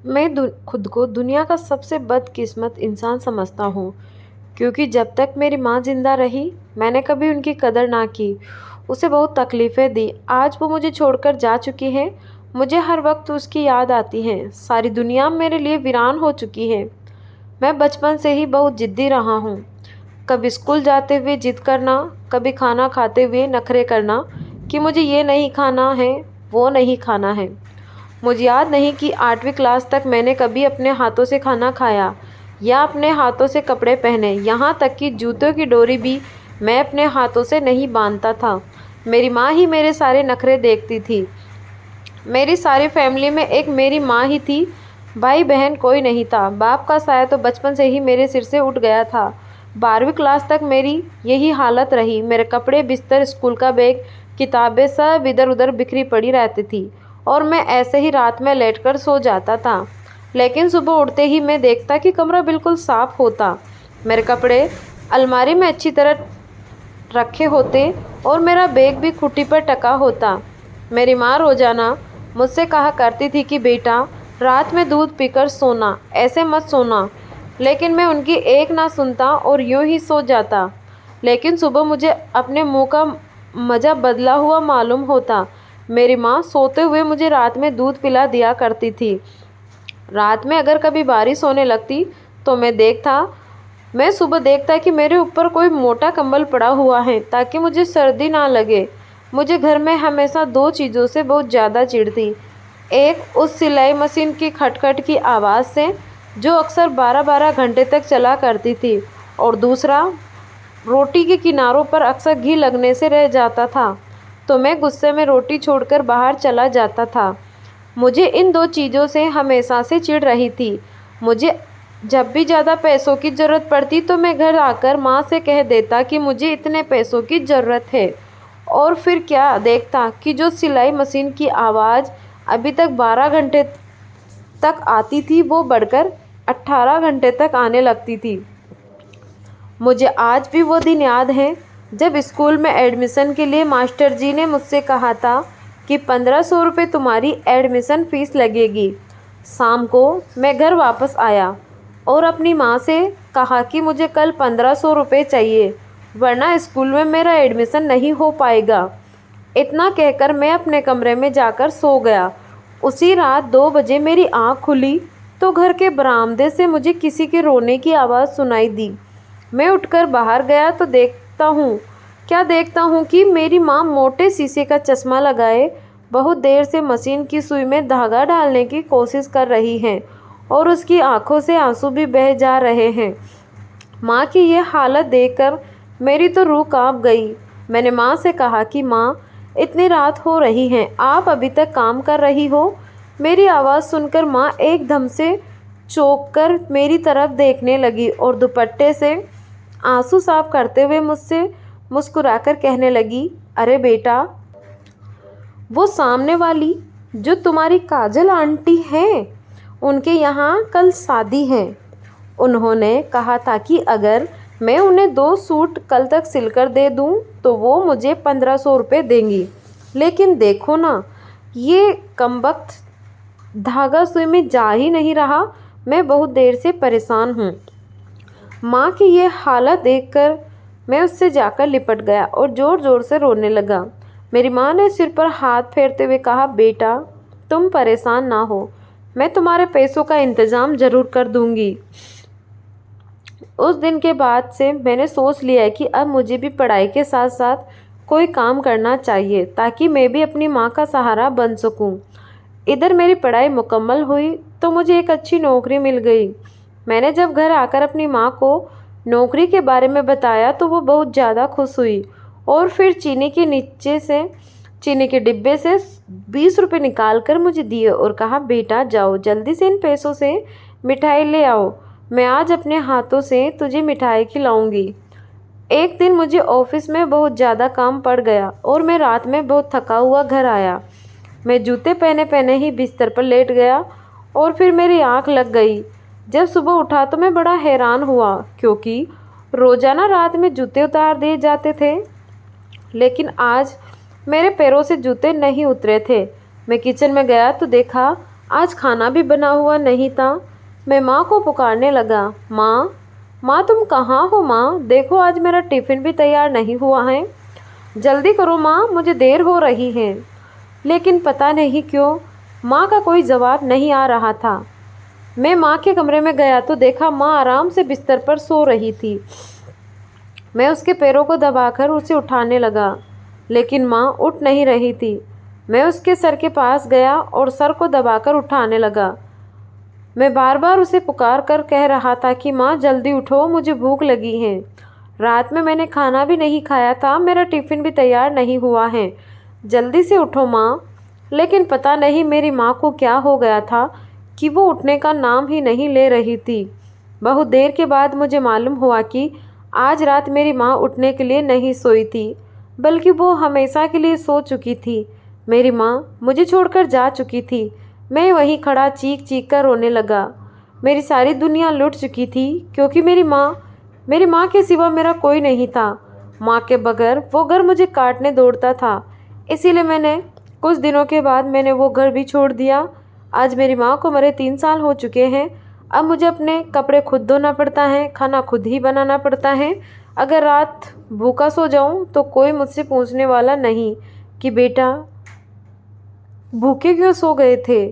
मैं खुद को दुनिया का सबसे बदकिस्मत इंसान समझता हूँ, क्योंकि जब तक मेरी माँ ज़िंदा रही मैंने कभी उनकी कदर ना की। उसे बहुत तकलीफ़ें दी। आज वो मुझे छोड़कर जा चुकी है। मुझे हर वक्त उसकी याद आती है। सारी दुनिया मेरे लिए वीरान हो चुकी है। मैं बचपन से ही बहुत ज़िद्दी रहा हूँ। कभी स्कूल जाते हुए ज़िद करना, कभी खाना खाते हुए नखरे करना कि मुझे ये नहीं खाना है, वो नहीं खाना है। मुझे याद नहीं कि 8वीं क्लास तक मैंने कभी अपने हाथों से खाना खाया या अपने हाथों से कपड़े पहने। यहाँ तक कि जूतों की डोरी भी मैं अपने हाथों से नहीं बांधता था। मेरी माँ ही मेरे सारे नखरे देखती थी। मेरी सारी फैमिली में एक मेरी माँ ही थी। भाई बहन कोई नहीं था। बाप का साया तो बचपन से ही मेरे सिर से उठ गया था। 12वीं क्लास तक मेरी यही हालत रही। मेरे कपड़े, बिस्तर, स्कूल का बैग, किताबें सब इधर उधर बिखरी पड़ी रहती थी और मैं ऐसे ही रात में लेटकर सो जाता था। लेकिन सुबह उठते ही मैं देखता कि कमरा बिल्कुल साफ होता, मेरे कपड़े अलमारी में अच्छी तरह रखे होते और मेरा बैग भी खुट्टी पर टका होता। मेरी माँ रोज़ाना मुझसे कहा करती थी कि बेटा, रात में दूध पीकर सोना, ऐसे मत सोना। लेकिन मैं उनकी एक ना सुनता और यूं ही सो जाता। लेकिन सुबह मुझे अपने मुंह का मज़ा बदला हुआ मालूम होता। मेरी माँ सोते हुए मुझे रात में दूध पिला दिया करती थी। रात में अगर कभी बारिश होने लगती तो मैं सुबह देखता कि मेरे ऊपर कोई मोटा कंबल पड़ा हुआ है ताकि मुझे सर्दी ना लगे। मुझे घर में हमेशा दो चीज़ों से बहुत ज़्यादा चिढ़ थी। एक उस सिलाई मशीन की खटखट की आवाज़ से जो अक्सर 12-12 घंटे तक चला करती थी, और दूसरा रोटी के किनारों पर अक्सर घी लगने से रह जाता था तो मैं गुस्से में रोटी छोड़कर बाहर चला जाता था। मुझे इन दो चीज़ों से हमेशा से चिढ़ रही थी। मुझे जब भी ज़्यादा पैसों की ज़रूरत पड़ती तो मैं घर आकर माँ से कह देता कि मुझे इतने पैसों की ज़रूरत है, और फिर क्या देखता कि जो सिलाई मशीन की आवाज़ अभी तक 12 घंटे तक आती थी वो बढ़कर 18 घंटे तक आने लगती थी। मुझे आज भी वो दिन याद है जब स्कूल में एडमिशन के लिए मास्टर जी ने मुझसे कहा था कि 1500 रुपये तुम्हारी एडमिशन फ़ीस लगेगी। शाम को मैं घर वापस आया और अपनी माँ से कहा कि मुझे कल 1500 रुपये चाहिए, वरना स्कूल में मेरा एडमिशन नहीं हो पाएगा। इतना कहकर मैं अपने कमरे में जाकर सो गया। उसी रात 2 बजे मेरी आँख खुली तो घर के बरामदे से मुझे किसी के रोने की आवाज़ सुनाई दी। मैं उठकर बाहर गया तो देखता हूँ कि मेरी माँ मोटे शीशे का चश्मा लगाए बहुत देर से मशीन की सुई में धागा डालने की कोशिश कर रही हैं और उसकी आंखों से आंसू भी बह जा रहे हैं। माँ की ये हालत देखकर मेरी तो रूह कांप गई। मैंने माँ से कहा कि माँ, इतनी रात हो रही है, आप अभी तक काम कर रही हो? मेरी आवाज़ सुनकर माँ एकदम से चौंक कर मेरी तरफ देखने लगी और दुपट्टे से आंसू साफ करते हुए मुझसे मुस्कुराकर कहने लगी, अरे बेटा, वो सामने वाली जो तुम्हारी काजल आंटी हैं, उनके यहाँ कल शादी है। उन्होंने कहा था कि अगर मैं उन्हें 2 सूट कल तक सिलकर दे दूँ तो वो मुझे 1500 रुपये देंगी। लेकिन देखो ना, ये कमबख्त धागा सुई में जा ही नहीं रहा। मैं बहुत देर से परेशान हूँ। माँ की ये हालत देखकर मैं उससे जाकर लिपट गया और ज़ोर ज़ोर से रोने लगा। मेरी माँ ने सिर पर हाथ फेरते हुए कहा, बेटा, तुम परेशान ना हो, मैं तुम्हारे पैसों का इंतज़ाम ज़रूर कर दूँगी। उस दिन के बाद से मैंने सोच लिया है कि अब मुझे भी पढ़ाई के साथ साथ कोई काम करना चाहिए ताकि मैं भी अपनी माँ का सहारा बन सकूं। इधर मेरी पढ़ाई मुकम्मल हुई तो मुझे एक अच्छी नौकरी मिल गई। मैंने जब घर आकर अपनी माँ को नौकरी के बारे में बताया तो वो बहुत ज़्यादा खुश हुई और फिर चीनी के डिब्बे से 20 रुपये निकाल कर मुझे दिए और कहा, बेटा जाओ जल्दी से इन पैसों से मिठाई ले आओ, मैं आज अपने हाथों से तुझे मिठाई खिलाऊंगी। एक दिन मुझे ऑफिस में बहुत ज़्यादा काम पड़ गया और मैं रात में बहुत थका हुआ घर आया। मैं जूते पहने पहने ही बिस्तर पर लेट गया और फिर मेरी आँख लग गई। जब सुबह उठा तो मैं बड़ा हैरान हुआ क्योंकि रोज़ाना रात में जूते उतार दिए जाते थे, लेकिन आज मेरे पैरों से जूते नहीं उतरे थे। मैं किचन में गया तो देखा आज खाना भी बना हुआ नहीं था। मैं माँ को पुकारने लगा, माँ, माँ तुम कहाँ हो माँ? देखो आज मेरा टिफ़िन भी तैयार नहीं हुआ है। जल्दी करो माँ, मुझे देर हो रही है। लेकिन पता नहीं क्यों माँ का कोई जवाब नहीं आ रहा था। मैं माँ के कमरे में गया तो देखा माँ आराम से बिस्तर पर सो रही थी। मैं उसके पैरों को दबाकर उसे उठाने लगा, लेकिन माँ उठ नहीं रही थी। मैं उसके सर के पास गया और सर को दबाकर उठाने लगा। मैं बार बार उसे पुकार कर कह रहा था कि माँ जल्दी उठो, मुझे भूख लगी है। रात में मैंने खाना भी नहीं खाया था, मेरा टिफ़िन भी तैयार नहीं हुआ है। जल्दी से उठो माँ। लेकिन पता नहीं मेरी माँ को क्या हो गया था कि वो उठने का नाम ही नहीं ले रही थी। बहुत देर के बाद मुझे मालूम हुआ कि आज रात मेरी माँ उठने के लिए नहीं सोई थी, बल्कि वो हमेशा के लिए सो चुकी थी। मेरी माँ मुझे छोड़कर जा चुकी थी। मैं वहीं खड़ा चीख चीख कर रोने लगा। मेरी सारी दुनिया लुट चुकी थी, क्योंकि मेरी माँ के सिवा मेरा कोई नहीं था। माँ के बगैर वो घर मुझे काटने दौड़ता था। इसीलिए कुछ दिनों के बाद मैंने वो घर भी छोड़ दिया। आज मेरी माँ को मरे 3 साल हो चुके हैं। अब मुझे अपने कपड़े खुद धोना पड़ता है, खाना खुद ही बनाना पड़ता है। अगर रात भूखा सो जाऊं तो कोई मुझसे पूछने वाला नहीं कि बेटा भूखे क्यों सो गए थे।